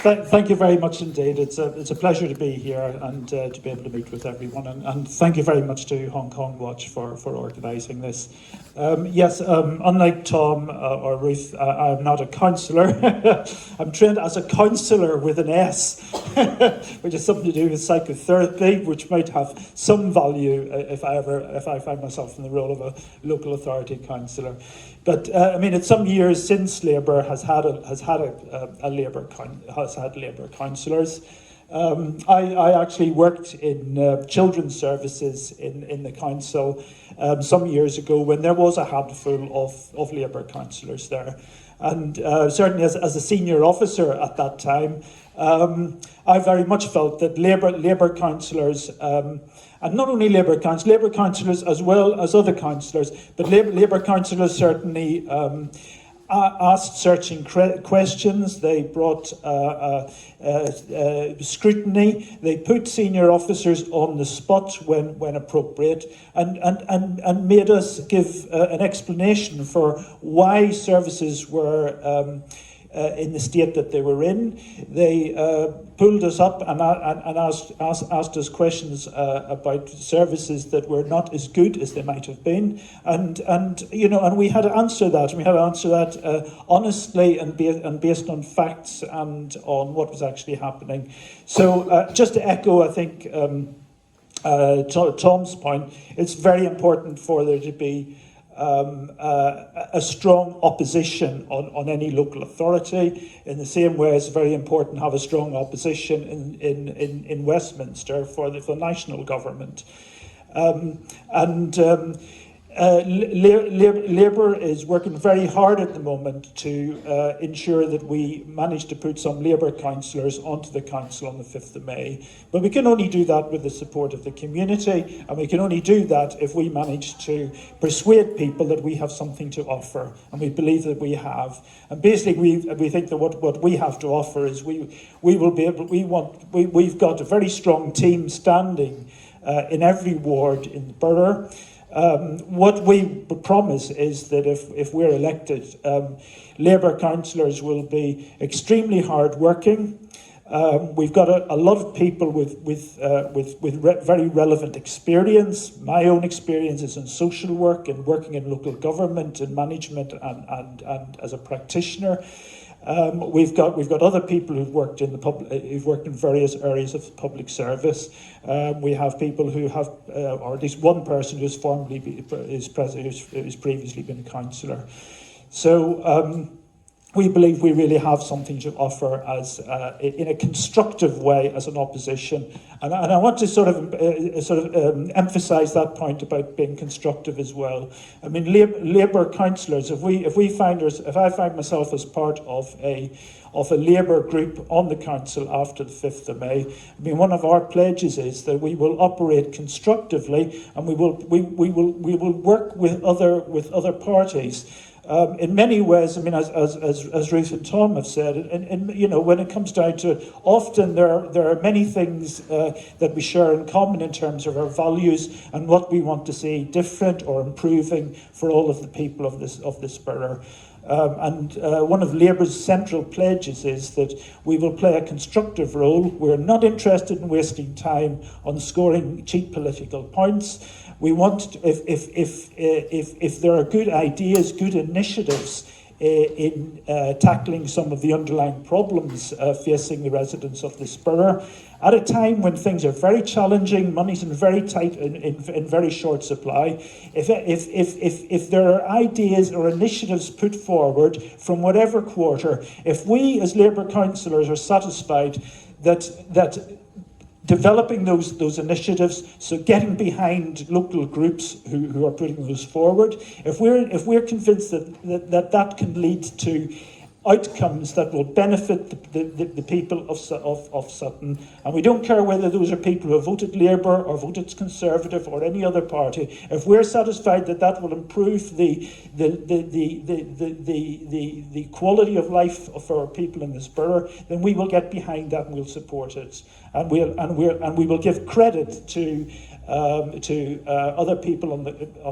Thank you very much indeed. It's a pleasure to be here and to be able to meet with everyone. And thank you very much to Hong Kong Watch for organising this. Yes, unlike Tom or Ruth, I'm not a councillor. I'm trained as a counsellor with an S, which has something to do with psychotherapy, which might have some value if I find myself in the role of a local authority councillor. But I mean, it's some years since Labour has had Labour councillors. I actually worked in children's services in the council some years ago when there was a handful of Labour councillors there. And certainly as a senior officer at that time, I very much felt that Labour councillors, and not only Labour councillors as well as other councillors, but Labour councillors certainly asked searching questions. They brought scrutiny. They put senior officers on the spot when appropriate, and made us give an explanation for why services were in the state that they were in. They pulled us up and asked us questions about services that were not as good as they might have been, and we had to answer that. We had to answer that honestly and based on facts and on what was actually happening. So just to echo, I think Tom's point, it's very important for there to be a strong opposition on any local authority, in the same way it's very important to have a strong opposition in Westminster for the national government. Labour is working very hard at the moment to ensure that we manage to put some Labour councillors onto the council on the 5th of May. But we can only do that with the support of the community, and we can only do that if we manage to persuade people that we have something to offer, and we believe that we have. And basically, we think that what we have to offer is we've got a very strong team standing in every ward in the borough. What we promise is that if we're elected, Labour councillors will be extremely hard-working. We've got a lot of people with very relevant experience. My own experience is in social work and working in local government and management and as a practitioner. We've got other people who've worked in various areas of public service. We have people who have, or at least one person who's previously been a councillor. So we believe we really have something to offer as in a constructive way as an opposition, and I want to sort of emphasise that point about being constructive as well. I mean, Labour councillors, if I find myself as part of a Labour group on the council after the 5th of May, I mean, one of our pledges is that we will operate constructively, and we will work with other parties. In many ways, I mean, as Ruth and Tom have said, and when it comes down to it, often there are many things that we share in common in terms of our values and what we want to see different or improving for all of the people of this borough. And one of Labour's central pledges is that we will play a constructive role. We're not interested in wasting time on scoring cheap political points. We want, if there are good ideas, good initiatives in tackling some of the underlying problems facing the residents of this borough, at a time when things are very challenging, money's in very tight, in very short supply, if there are ideas or initiatives put forward from whatever quarter, if we as Labour councillors are satisfied that developing those initiatives, so getting behind local groups who are putting those forward, if we're convinced that can lead to outcomes that will benefit the people of Sutton, and we don't care whether those are people who have voted Labour or voted Conservative or any other party, if we're satisfied that will improve the quality of life of our people in this borough, then we will get behind that and we'll support it, and we will give credit to other people on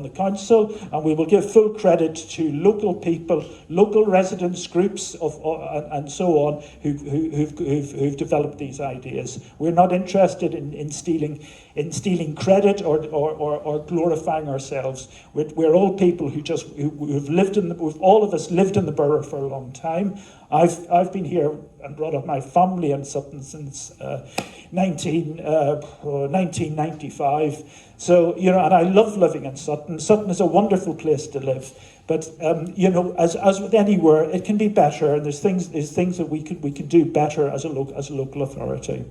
the council, and we will give full credit to local people, local residents groups, groups and so on who've developed these ideas. We're not interested in stealing credit or glorifying ourselves. We're all people who've lived we've all of us lived in the borough for a long time. I've been here and brought up my family in Sutton since 1995. So, and I love living in Sutton. Sutton is a wonderful place to live. But, as with anywhere, it can be better, and there's things that we can do better as a local authority.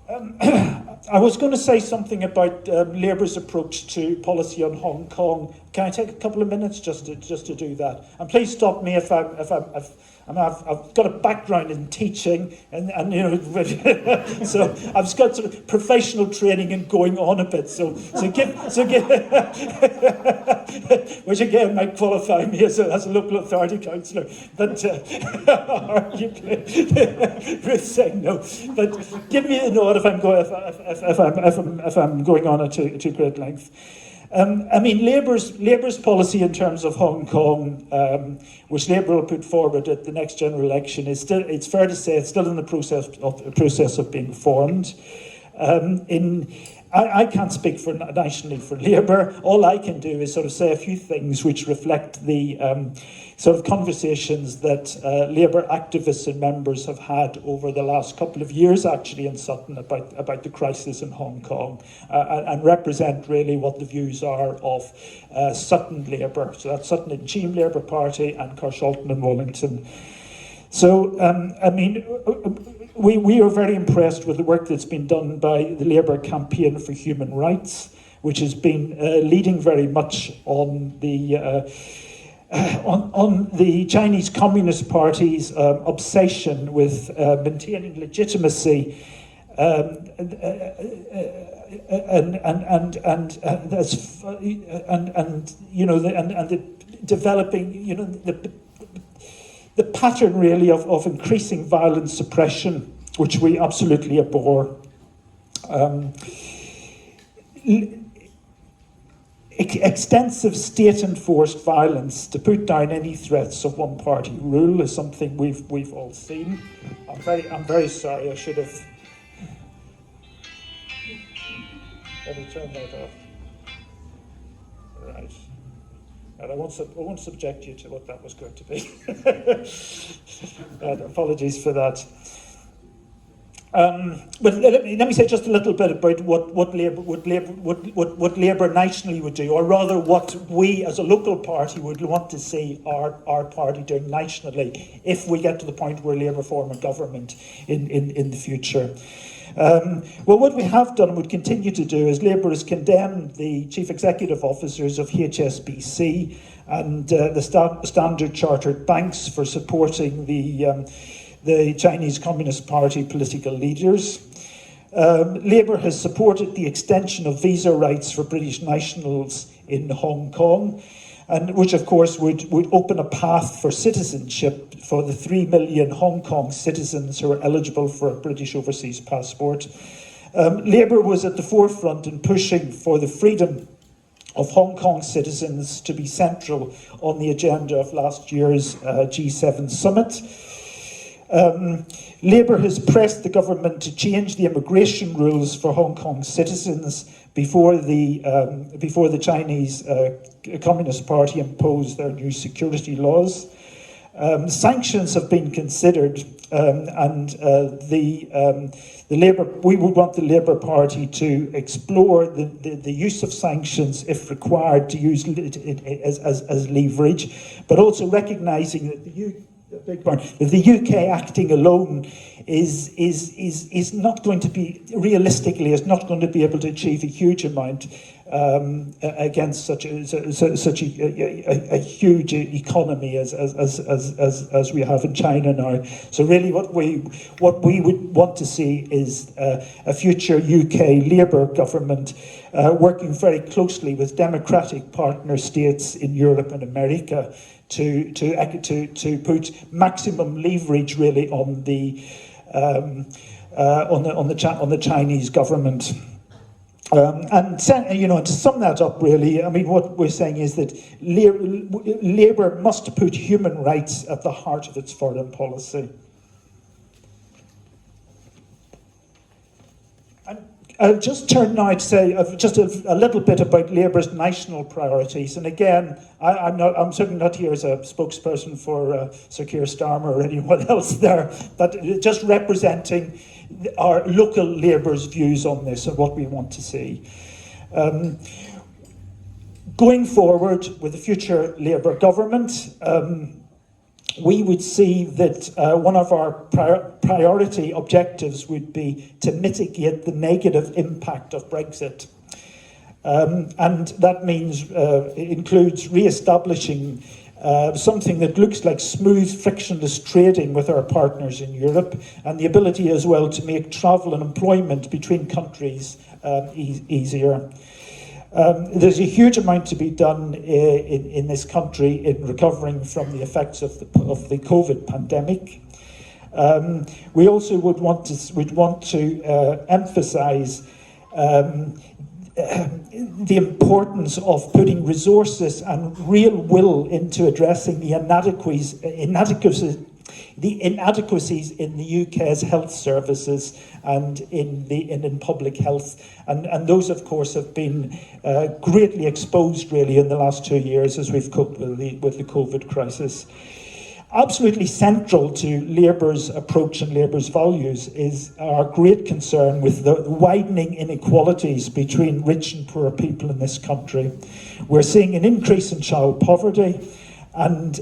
I was going to say something about Labour's approach to policy on Hong Kong. Can I take a couple of minutes just to do that? And please stop me if I've got a background in teaching, and so I've got sort of professional training and going on a bit. So give which again might qualify me as a local authority councillor. But Ruth saying no. But give me a nod if I'm going on at too great length. Labour's policy in terms of Hong Kong, which Labour will put forward at the next general election, is still, it's fair to say, it's still in the process of being formed. I can't speak nationally for Labour. All I can do is sort of say a few things which reflect the sort of conversations that Labour activists and members have had over the last couple of years, actually, in Sutton about the crisis in Hong Kong, and represent really what the views are of Sutton Labour. So that's Sutton and Cheam Labour Party and Carshalton and Wallington. So, we are very impressed with the work that's been done by the Labour Campaign for Human Rights, which has been leading very much on the Chinese Communist Party's obsession with maintaining legitimacy and developing the pattern really of increasing violent suppression, which we absolutely abhor. Extensive state-enforced violence to put down any threats of one-party rule is something we've all seen. I'm very sorry. I should have. Let me turn that off. Right. And I won't subject you to what that was going to be. Apologies for that. But let me say just a little bit about what Labour nationally would do, or rather what we as a local party would want to see our party doing nationally if we get to the point where Labour form a government in the future. Well, what we have done and would continue to do is Labour has condemned the chief executive officers of HSBC and the Standard Chartered banks for supporting the Chinese Communist Party political leaders. Labour has supported the extension of visa rights for British nationals in Hong Kong, and which of course would open a path for citizenship for the 3 million Hong Kong citizens who are eligible for a British overseas passport. Labour was at the forefront in pushing for the freedom of Hong Kong citizens to be central on the agenda of last year's G7 summit. Labour has pressed the government to change the immigration rules for Hong Kong citizens before the Chinese Communist Party imposed their new security laws. Sanctions have been considered, and we would want the Labour Party to explore the use of sanctions if required to use it as leverage, but also recognising that the UK acting alone is not going to be, realistically, is not going to be able to achieve a huge amount against such a huge economy as we have in China now. So really, what we would want to see is a future UK Labour government working very closely with democratic partner states in Europe and America to put maximum leverage really on the Chinese government. To sum that up, really, I mean, what we're saying is that Labour must put human rights at the heart of its foreign policy. I'll just turn now to say just a little bit about Labour's national priorities. And again, I'm certainly not here as a spokesperson for Sir Keir Starmer or anyone else there, but just representing our local Labour's views on this and what we want to see. Going forward with the future Labour government, we would see that one of our priority objectives would be to mitigate the negative impact of Brexit. And that means it includes re-establishing something that looks like smooth, frictionless trading with our partners in Europe, and the ability as well to make travel and employment between countries easier. There's a huge amount to be done in this country in recovering from the effects of the COVID pandemic. We also would want to emphasise the importance of putting resources and real will into addressing the inadequacies in the UK's health services and in public health, and those, of course, have been greatly exposed really in the last 2 years as we've coped with the COVID crisis. Absolutely central to Labour's approach and Labour's values is our great concern with the widening inequalities between rich and poor people in this country. We're seeing an increase in child poverty, and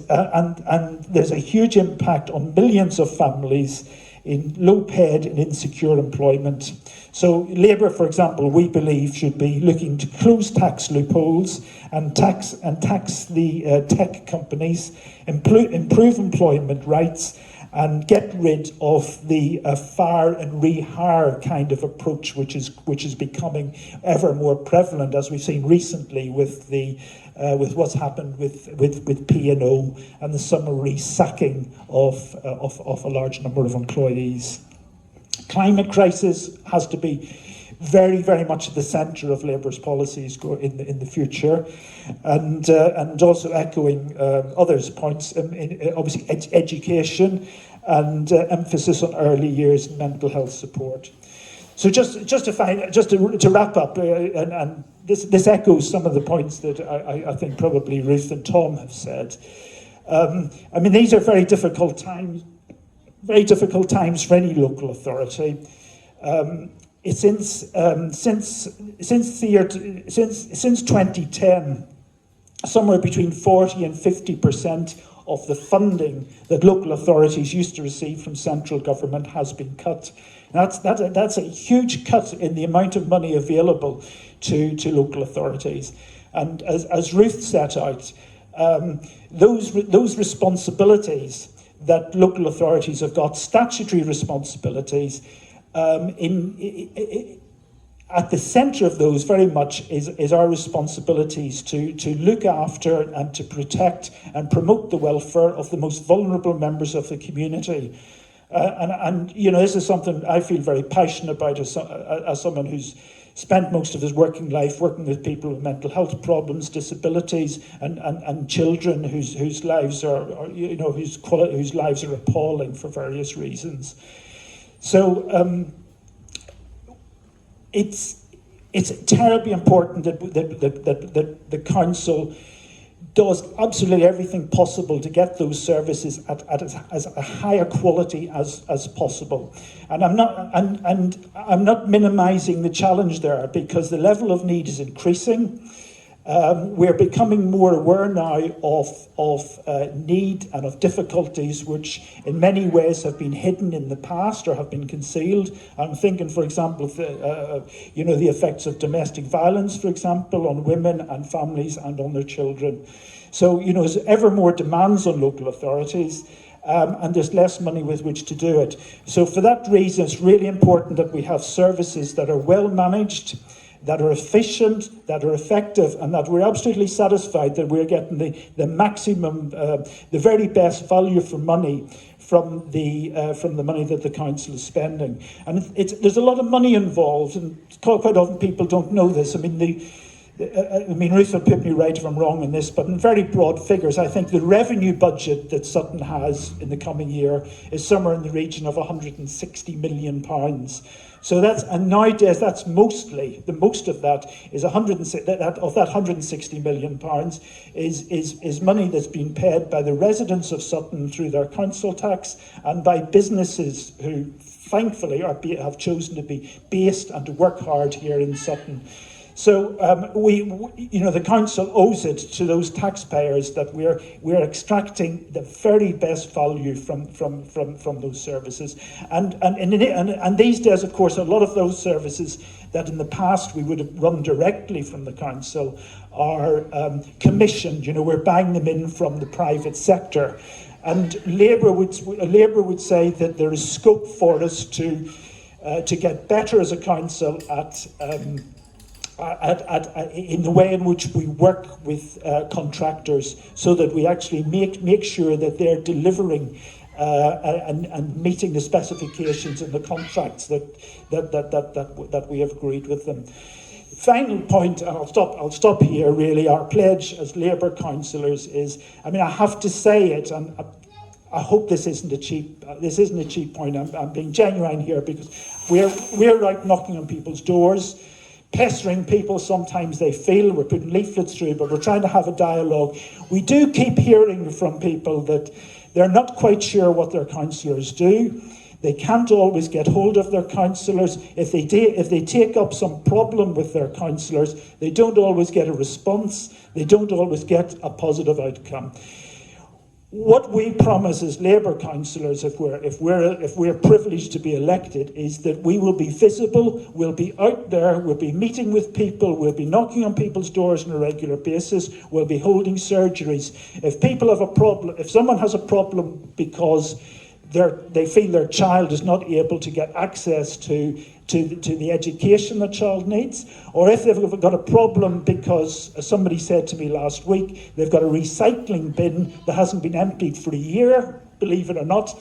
there's a huge impact on millions of families in low-paid and insecure employment. So Labour, for example, we believe should be looking to close tax loopholes and tax the tech companies, improve employment rights, and get rid of the fire and rehire kind of approach, which is becoming ever more prevalent, as we've seen recently with what's happened with P&O and the summary sacking of a large number of employees. Climate crisis has to be very, very much at the centre of Labour's policies in the future, and also echoing others' points, obviously education and emphasis on early years and mental health support. So just to wrap up, and this echoes some of the points that I think probably Ruth and Tom have said. I mean, these are very difficult times for any local authority. Since 2010, somewhere between 40 and 50% of the funding that local authorities used to receive from central government has been cut. That's a huge cut in the amount of money available to local authorities. And as Ruth set out, those responsibilities that local authorities have got, statutory responsibilities, at the centre of those very much is our responsibilities to look after and to protect and promote the welfare of the most vulnerable members of the community. And this is something I feel very passionate about as someone who's spent most of his working life working with people with mental health problems, disabilities, and children whose lives are appalling for various reasons. So it's terribly important that the council does absolutely everything possible to get those services at as a higher quality as possible. And I'm not minimising the challenge there, because the level of need is increasing. We're becoming more aware now of need and of difficulties which in many ways have been hidden in the past or have been concealed. I'm thinking, for example, of the effects of domestic violence, for example, on women and families and on their children. So, there's ever more demands on local authorities, and there's less money with which to do it. So for that reason, it's really important that we have services that are well managed, that are efficient, that are effective, and that we're absolutely satisfied that we're getting the maximum, the very best value for money from the money that the council is spending. And there's a lot of money involved, and quite often people don't know this. I mean, Ruth will put me right if I'm wrong in this, but in very broad figures, I think the revenue budget that Sutton has in the coming year is somewhere in the region of £160 million. So and nowadays that's mostly, the most of that is of that £160 million is money that's been paid by the residents of Sutton through their council tax and by businesses who thankfully have chosen to be based and to work hard here in Sutton. So the council owes it to those taxpayers that we're extracting the very best value from those services, and these days, of course, a lot of those services that in the past we would have run directly from the council are commissioned. We're buying them in from the private sector, and Labour would say that there is scope for us to get better as a council in the way in which we work with contractors, so that we actually make sure that they're delivering and meeting the specifications in the contracts that we have agreed with them. Final point, and I'll stop here. Really, our pledge as Labour councillors is, I have to say it, and I hope this isn't a cheap point. I'm being genuine here, because we're out knocking on people's doors, pestering people. Sometimes they feel we're putting leaflets through, but we're trying to have a dialogue. We do keep hearing from people that they're not quite sure what their councillors do. They can't always get hold of their councillors. If they take up some problem with their councillors, they don't always get a response. They don't always get a positive outcome. What we promise as Labour councillors, if we're privileged to be elected, is that we will be visible, we'll be out there, we'll be meeting with people, we'll be knocking on people's doors on a regular basis, we'll be holding surgeries. If people have a problem, if someone has a problem because they feel their child is not able to get access to the education the child needs, or if they've got a problem because, as somebody said to me last week, they've got a recycling bin that hasn't been emptied for a year, believe it or not.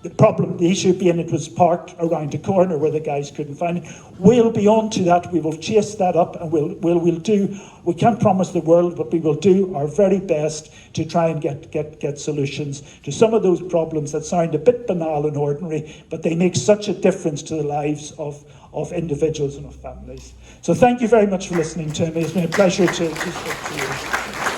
The issue being it was parked around a corner where the guys couldn't find it. We'll be on to that. We will chase that up, and we'll do. We can't promise the world, but we will do our very best to try and get solutions to some of those problems that sound a bit banal and ordinary, but they make such a difference to the lives of individuals and of families. So thank you very much for listening to me. It's been a pleasure to speak to you.